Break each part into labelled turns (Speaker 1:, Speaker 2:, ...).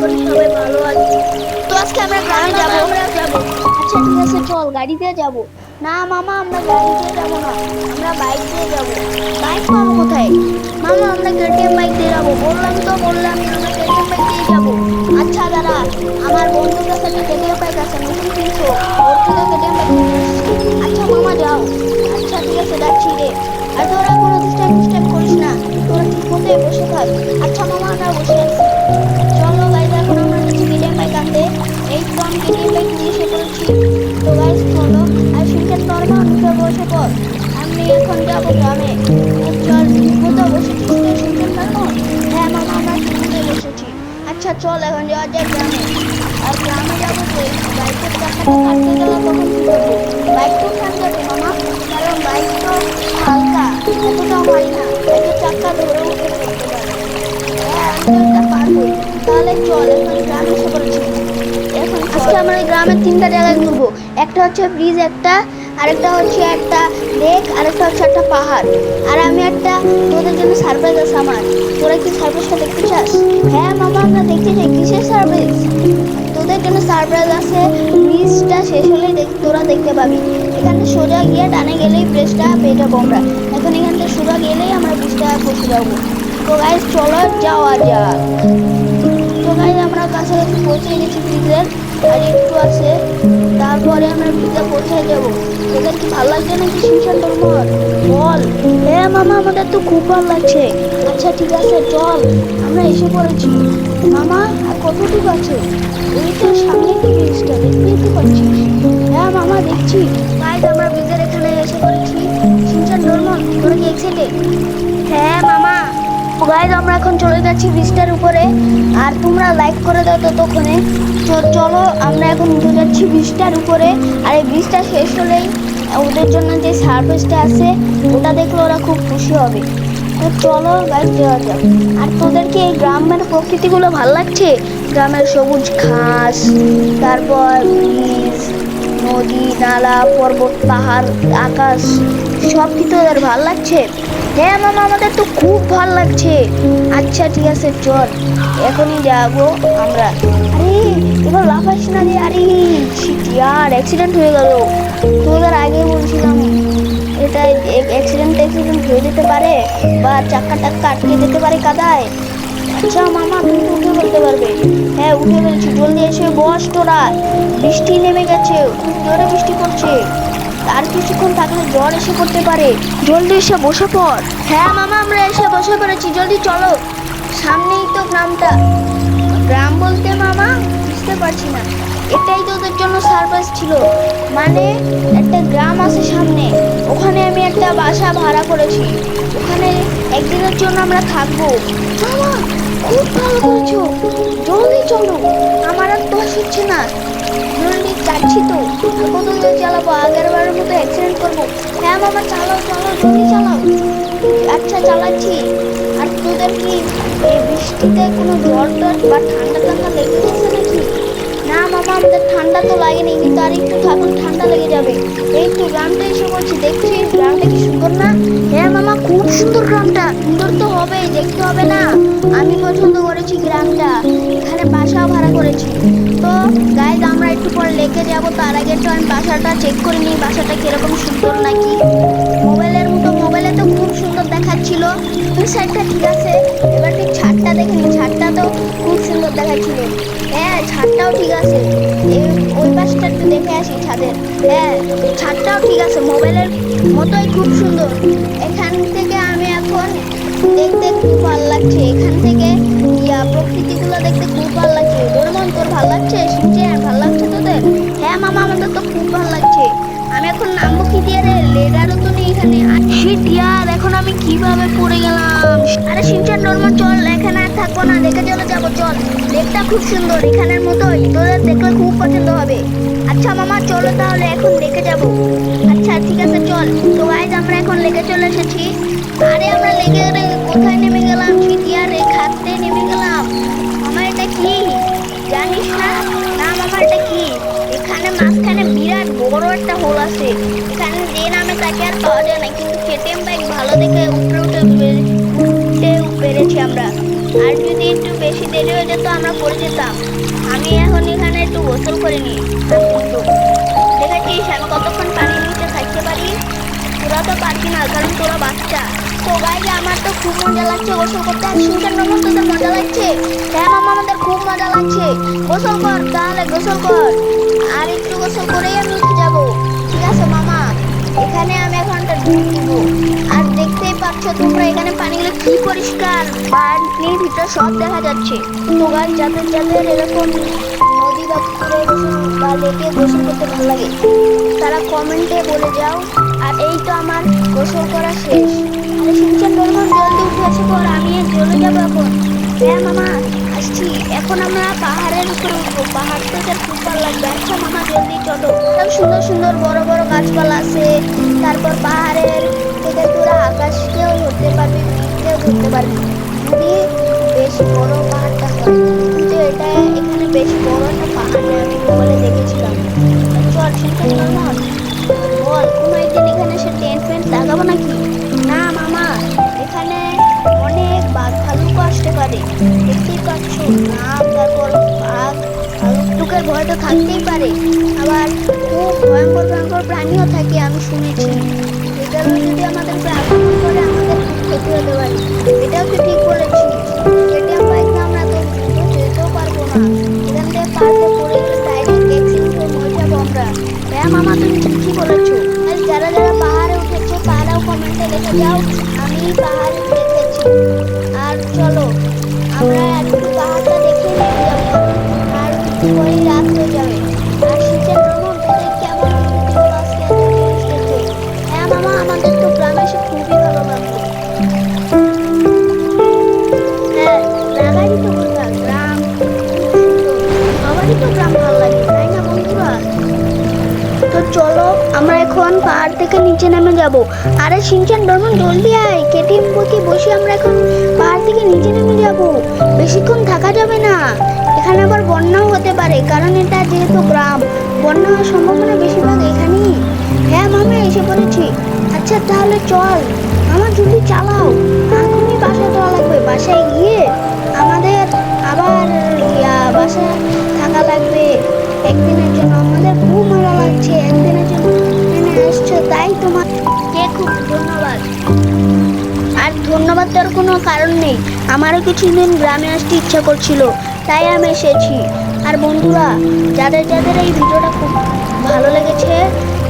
Speaker 1: করি সবাই ভালো আছে।
Speaker 2: তো আজকে আমরা গ্রামে যাব। আচ্ছা ঠিক আছে, চল গাড়িতে যাব। না মামা, আমরা গাড়িতে যাব না, আমরা বাইক দিয়ে যাব। বাইক পাবো কোথায়? মামা আমরা কেটিএম বাইক দিয়ে যাবো। বললাম আমরা কেটিএম বাইক দিয়ে যাব। আচ্ছা দাদা, আমার বন্ধুর কাছে একটা কেটিএম বাইক আছে, নতুন কিনছো, ওর থেকে কেটিএম বাইক নিয়ে এসেছি। আচ্ছা মামা যাও। আচ্ছা ঠিক আছে, যাচ্ছি রে। আর তোরা কোনো ডিস্টার্ব করিস না, তোরা ঠিক মতো বসে থাক। আচ্ছা মামা, আমরা বসে আছি। চলো গাইজ, এখন আমরা যাচ্ছি কেটিএম বাইক আনতে। এই তো আমি কেটিএম বাইক নিয়ে এসে পড়েছি। তো গাইজ চলো, আর শুনছেন নর্মাল উঠে বসে পর। আমি এখন যাবো গ্রামে। চল, ঠিক মতো বসেছিস তো শুনছেন নর্মাল? হ্যাঁ মামা, আমরা ঠিক মতো বসেছি। আচ্ছা চল, এখন যাওয়া যায় গ্রামে। আর গ্রামে যাবো যে বাইকের চাকাটা কাটতে গেলে তখন কি করবো? বাইক তো উঠান যাবে মামা, কারণ বাইক তো হালকা, এতটাও ভারী না, বাইকের চাকা ধরে উঠে পড়তে পারে। হ্যাঁ আমি তো এটা পারবোই। তাহলে চল, এখন গ্রামে এসে পড়েছি। এখন আজকে আমরা এই গ্রামের তিনটা জায়গায় ঘুরবো। একটা হচ্ছে ব্রিজ, আরেকটা হচ্ছে একটা লেক, আরেকটা হচ্ছে একটা পাহাড়। আর আমি একটা তোদের জন্য সারপ্রাইজ আছে আমার। তোরা কি সারপ্রাইজটা দেখতে চাস? হ্যাঁ মামা, আমরা দেখতে চাই। কিসের সারপ্রাইজ? তোদের জন্য সারপ্রাইজ আছে। ব্রিজটা শেষ হলেই তোরা দেখতে পাবি। এখানে সোজা গিয়ে ডানে গেলেই ব্রিজটা পেয়ে যাবো আমরা। এখন এখান থেকে সোজা গেলেই আমরা ব্রিজটা পৌঁছে যাবো। তো গাইজ চলো যাওয়া যাক। তো গাইজ আমরা কাছাকাছি পৌঁছে গেছি ব্রিজের, আর একটু আছে, তারপরে আমরা ব্রিজে পৌঁছে যাব। তোদের কি ভালো লাগছে নাকি শিনচান তোর? বল। হ্যাঁ মামা, আমাদের তো খুব ভালো লাগছে। আচ্ছা ঠিক আছে, চল, আমরা এসে পড়েছি। মামা আর কতটুকু আছে? ওই তো সামনে কি ব্রিজটা, দেখতেই তো পাচ্ছিস। হ্যাঁ মামা দেখছি। গাইজ আমরা ব্রিজের এখানে এসে পড়েছি। শিনচান ডোরমন, তোরা কি এক্সাইটেড? হ্যাঁ মামা। গাইজ আমরা এখন চলে যাচ্ছি ব্রিজটার উপরে, আর তোমরা লাইক করে দাও ততক্ষণে। তো চলো, আমরা এখন উঠে যাচ্ছি ব্রিজটার উপরে। আর এই ব্রিজটা শেষ হলেই ওদের জন্য যে সার্ভিসটা আছে ওটা দেখলে ওরা খুব খুশি হবে। তো চলো গাইজ যাওয়া যাক। আর তোদেরকে এই গ্রামের প্রকৃতিগুলো ভালো লাগছে? গ্রামের সবুজ ঘাস, তারপর ব্রিজ, নদী, নালা, পর্বত, পাহাড়, আকাশ, সব কি তোদের ভালো লাগছে? হ্যাঁ মামা, আমাদের তো খুব ভালো লাগছে। আচ্ছা ঠিক আছে, চল, এখনই যাবো আমরা। আরে এবার লাফাইস না রে। আরে ইয়ার, অ্যাক্সিডেন্ট হয়ে গেল। তোদের আগে বলছিলাম, এটা অ্যাক্সিডেন্ট হয়ে যেতে পারে, বা চাক্কা টাক্কা আটকে যেতে পারে কাদায়। আচ্ছা মামা, তুমি তো উঠে বলতে পারবে। হ্যাঁ উঠে বলছি, জলদি এসে বস তোরা, বৃষ্টি নেমে গেছে, খুব জোরে বৃষ্টি পড়ছে। আর কিছুক্ষণ থাকলে জ্বর এসে পড়তে পারে, জলদি এসে বসে পড়। হ্যাঁ মামা, আমরা এসে বসে পড়েছি, জলদি চলো। সামনেই তো গ্রামটা। গ্রাম বলতে মামা বুঝতে পারছি না, এটাই তো ওদের জন্য সারপ্রাইজ ছিল। মানে একটা গ্রাম আছে সামনে, ওখানে আমি একটা বাসা ভাড়া করেছি, ওখানে একদিনের জন্য আমরা থাকবো। মামা খুব ভালো করেছো, জলদি চলো, আমার আর দোষ হচ্ছে না। জলদি যাচ্ছি তো, আর কত দূর চালাবো, আগের বারের মতো অ্যাক্সিডেন্ট করবো। হ্যাঁ মামা চালাও, জলদি চালাও। আচ্ছা চালাচ্ছি। আর তোদের কি এই বৃষ্টিতে কোনো জ্বর টর বা ঠান্ডা ঠান্ডা লেগে গেছে নাকি? না মামা, আমাদের ঠান্ডা তো লাগেনি, কিন্তু আর একটু থাকুন ঠান্ডা লেগে যাবে। এই তো গ্রামটা এসে বলছি, দেখছিস গ্রামটা কি সুন্দর না? হ্যাঁ মামা, খুব সুন্দর গ্রামটা। সুন্দর তো হবেই, দেখতে হবে না? আমি পছন্দ করেছি গ্রামটা, এখানে বাসাও ভাড়া করেছি। তো গাইজ আমরা একটু পরে লেকে যাব, তার আগে তো আমি বাসাটা চেক করে নিই, বাসাটা কিরকম সুন্দর নাকি। মোবাইলে তো খুব সুন্দর দেখাচ্ছিল, ওই সাইডটা ঠিক আছে। এবার ঠিক ছাদটা দেখে নি, ছাদটা তো খুব সুন্দর দেখাচ্ছিল। হ্যাঁ ছাদটাও ঠিক আছে, ওই পাশটা একটু দেখে আসি ছাদের। হ্যাঁ ছাদটাও ঠিক আছে, মোবাইলের মতোই খুব সুন্দর। এখান থেকে আমি এখন দেখতে খুব ভালো লাগছে, এখান থেকে প্রকৃতিগুলো দেখতে খুব ভালো লাগছে। ডোরেমন তোর ভালো লাগছে? শিনচান ভালো লাগছে তোদের? হ্যাঁ মামা, আমাদের তো খুব ভালো লাগছে। আমি এখন নামবো কি দিয়ে রে? লেডারও তো নেই এখানে। শিট ইয়ার, এখন আমি কিভাবে পড়ে গেলাম? আরে শিনচান ডোরেমন চল, এখানে আর থাকবো না, দেখে চলে যাবো, চল। লেকটা খুব সুন্দর, এখানের মতোই, তোদের দেখলে খুব পছন্দ হবে। আচ্ছা মামা চলো তাহলে, এখন লেকে যাব। আচ্ছা ঠিক আছে চল। তো গাইজ আমরা এখন লেকে চলে এসেছি। আরে আমরা লেকে কোথায় নেমে গেলাম? শিট ইয়ার, খাতে নেমে গেলাম। মামা এটা কি জানিস না? না মামা এটা কি? এখানে মাঝখানে বিরাট বড় একটা হোল আছে, এখানে যে নামে তাকে আর পাওয়া যায় না, কিন্তু কেটিএম বাইক ভালো দেখে উঠে পেরেছি আমরা। আর যদি একটু বেশি দেরি হয়ে যেত আমরা পড়ে যেতাম। আমি এখন এখানে একটু গোসল করে নিই। দেখেছিস আমি কতক্ষণ পানির নিচে থাকতে পারি? তোরা তো পারবি না, কারণ তোরা বাচ্চা। তো গাইজ আমার তো খুব মজা লাগছে গোসল করতে। আর শিনচান মামা তোদের মজা লাগছে? হ্যাঁ মামা আমাদের খুব মজা লাগছে। গোসল কর তাহলে, গোসল কর। আর একটু গোসল করেই আমি উঠে যাবো। ঠিক আছে মামা, এখানে আমি এখন একটা ডুব দিব। আর দেখতেই পাচ্ছ তোমরা এখানে পানিগুলো কি পরিষ্কার, পানির ভিতর সব দেখা যাচ্ছে। তো গাইজ যাদের যাদের এরকম নদী বা পুকুরে গোসল বা লেকে গোসল করতে ভালো লাগে তারা কমেন্টে বলে যাও। আর এই তো আমার গোসল করা শেষ। আরে শিনচান ডোরেমন জলদি উঠে আসে পর, আমি চলে যাবো এখন। হ্যাঁ মামা আসছি। এখন আমরা পাহাড়ের উপরে উঠবো, পাহাড় তো স্যার খুব ভালো লাগবে। আচ্ছা মামা জলদি চলো। সব সুন্দর সুন্দর বড় বড় গাছপালা আছে। তারপর পাহাড়ের থেকে তোরা আকাশকেও ধরতে পারবি, মেঘকেও ধরতে পারবি যদি বেশ বড় পাহাড়টা হয়। কিন্তু এটা এখানে বেশ বড় একটা পাহাড় নেই, আমি মোবাইলে দেখেছিলাম। চল শিনচান ডোরেমন বল, কোনো একদিন এখানে এসে টেন্ট ফেন্ট লাগাবো নাকি? না মামা, এখানে অনেক বাঘ ভালুকও আসতে পারে। দেখতেই পাচ্ছ নাম, তারপর বাঘ ভালুকের ভয় তো থাকতেই পারে। আবার খুব ভয়ঙ্কর ভয়ঙ্কর প্রাণীও থাকে আমি শুনেছি। এটারও যদি আমাদের উপরে আক্রমণ করে আমাদের খুব ক্ষতি হতে পারে। এটাও তো ঠিক বলেছিস। কেটিএম বাইক না, আমরা তো দ্রুত যেতেও পারবো না। এখান থেকে পার্কে পড়ে গেলে ডাইরেক্ট অ্যাক্সিডেন্টে মরে যাবো আমরা। হ্যাঁ মামা তুমি ঠিকই বলেছো। যারা যারা পাহাড়ে উঠেছো তারাও কমেন্টে লিখে যাও আমি পাহাড়ে দেখেছি। আর চলো আমরা একটু পাহাড়টা দেখে নেমে যাবো, আর পরেই রাত হয়ে যাবে। আর শীতের ভ্রমণ তোদের কেমন অনুভূতি হলো আজকে এত জিনিস দেখে? হ্যাঁ মামা আমাদের তো গ্রামে এসে খুবই ভালো লাগলো। হ্যাঁ লাগারই তো কথা, গ্রাম খুব সুন্দর, সবারই তো গ্রাম ভালো লাগে তাই না বন্ধুরা? তো চলো আমরা এখন পাহাড় থেকে নিচে নেমে যাব। আরে শিনচান ডোরেমন জলদি আয়, কেটিএম বইকে বসে আমরা এখন পাহাড় থেকে নিচে নেমে যাব। বেশিক্ষণ থাকা যাবে না, এখানে আবার বন্যাও হতে পারে, কারণ এটা যেহেতু গ্রাম বন্যা হওয়ার সম্ভাবনা বেশিরভাগ এখানেই। হ্যাঁ মামা এসে পড়েছি। আচ্ছা তাহলে চল মামা, জলদি চালাও, এখনই বাসায় যাওয়া লাগবে। বাসায় গিয়ে আমাদের আবার বাসায় থাকা লাগবে একদিনের জন্য। আমাদের খুব ভালো লাগছে একদিনের জন্য এখানে আসছো, তাই তোমাকে খুব ধন্যবাদ। আর ধন্যবাদ দেওয়ার কোনো কারণ নেই, আমারও কিছুদিন গ্রামে আসতে ইচ্ছা করছিল তাই আমি এসেছি। আর বন্ধুরা যাদের যাদের এই ভিডিওটা খুব ভালো লেগেছে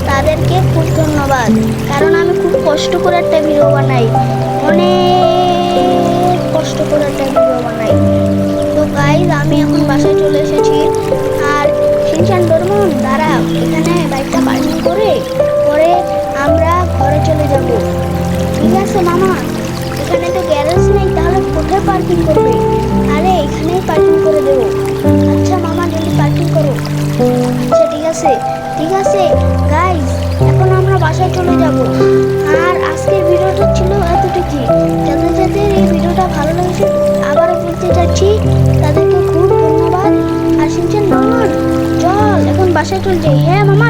Speaker 2: তাদেরকে খুব ধন্যবাদ, কারণ আমি খুব কষ্ট করে একটা ভিডিও বানাই, অনেক কষ্ট করে একটা ভিডিও বানাই। তো গাইজ আমি এখন বাসায় চলে এসেছি। আর শিনচান ডোরেমন দাঁড়া, এখানে বাইকটা পার্কিং করে পরে আমরা ঘরে চলে যাব। ঠিক আছে মামা, এখানে তো গ্যারেজ নেই, তাহলে কোথায় পার্কিং করবে? আরে এখানেই পার্কিং করে দেবো। আচ্ছা মামা জলদি পার্কিং করো। আচ্ছা ঠিক আছে ঠিক আছে। গাইজ এখন আমরা বাসায় চলে যাব। আর আজকের ভিডিওটা ছিল এতটুকুই। যাদের যাদের এই ভিডিওটা ভালো লেগেছে আবারও বলতে চাচ্ছি তাদেরকে খুব ধন্যবাদ। আর শিনচান ডোরেমন চল এখন বাসায় চলে যাই। হ্যাঁ মামা।